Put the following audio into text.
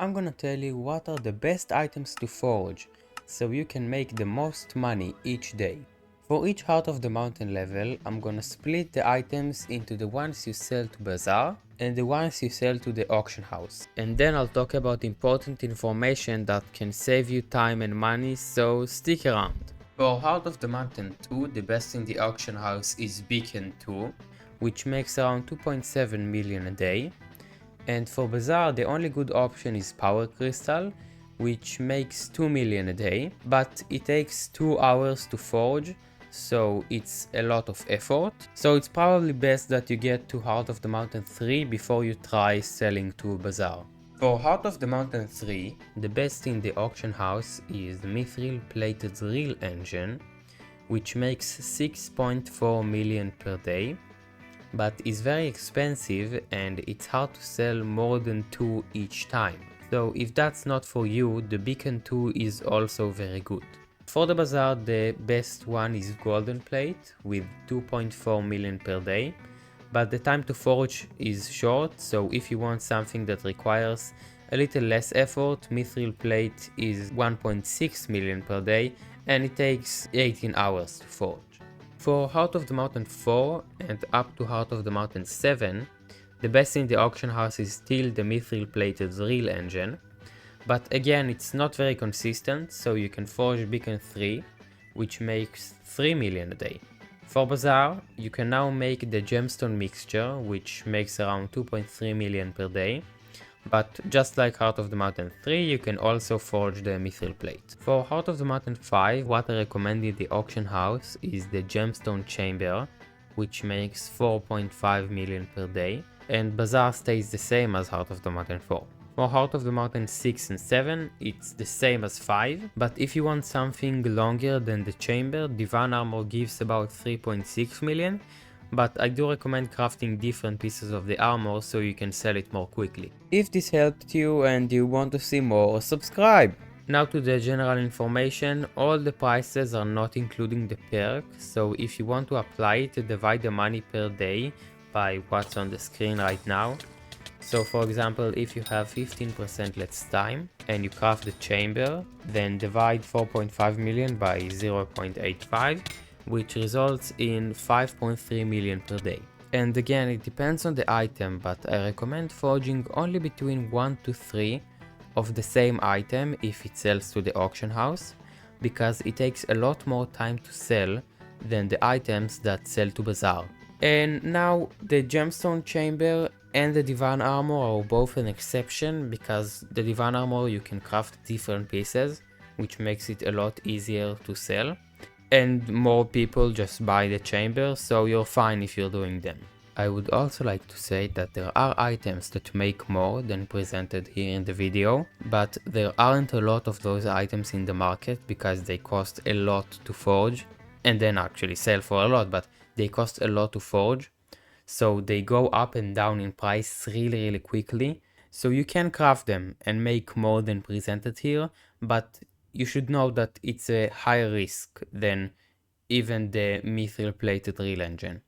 I'm gonna tell you what are the best items to forge, so you can make the most money each day. For each Heart of the Mountain level, I'm gonna split the items into the ones you sell to Bazaar and the ones you sell to the auction house. And then I'll talk about important information that can save you time and money, so stick around. For Heart of the Mountain 2, the best in the auction house is Beacon 2, which makes around 2.7 million a day. And for Bazaar, the only good option is Power Crystal, which makes 2 million a day, but it takes 2 hours to forge, so it's a lot of effort. So it's probably best that you get to Heart of the Mountain 3 before you try selling to Bazaar. For Heart of the Mountain 3, the best in the auction house is the Mithril Plated Drill Engine, which makes 6.4 million per day, but is very expensive and it's hard to sell more than 2 each time. So if that's not for you, the Beacon 2 is also very good. For the Bazaar, the best one is Golden Plate with 2.4 million per day, but the time to forge is short, so if you want something that requires a little less effort, Mithril Plate is 1.6 million per day and it takes 18 hours to forge. For Heart of the Mountain 4 and up to Heart of the Mountain 7, the best in the auction house is still the Mithril Plated Drill Engine, but again it's not very consistent, so you can forge Beacon 3, which makes 3 million a day. For Bazaar, you can now make the Gemstone Mixture, which makes around 2.3 million per day, but just like Heart of the Mountain 3, you can also forge the Mithril Plate. For Heart of the Mountain 5, what I recommend in the auction house is the Gemstone Chamber, which makes 4.5 million per day, and Bazaar stays the same as Heart of the Mountain 4. For Heart of the Mountain 6 and 7, it's the same as 5, but if you want something longer than the chamber, Divan Armor gives about 3.6 million, but I do recommend crafting different pieces of the armor so you can sell it more quickly. If this helped you and you want to see more, subscribe! Now to the general information, all the prices are not including the perk, so if you want to apply it, divide the money per day by what's on the screen right now. So for example, if you have 15% less time and you craft the chamber, then divide 4.5 million by 0.85, which results in 5.3 million per day. And again, it depends on the item, but I recommend forging only between 1 to 3 of the same item if it sells to the auction house, because it takes a lot more time to sell than the items that sell to Bazaar. And now the Gemstone Chamber and the Divan Armor are both an exception, because the Divan Armor you can craft different pieces, which makes it a lot easier to sell. And more people just buy the chamber, so you're fine if you're doing them. I would also like to say that there are items that make more than presented here in the video, but there aren't a lot of those items in the market because they cost a lot to forge, and then actually sell for a lot, but they cost a lot to forge, so they go up and down in price really quickly. So you can craft them and make more than presented here, but you should know that it's a higher risk than even the Mithril Plated Drill Engine.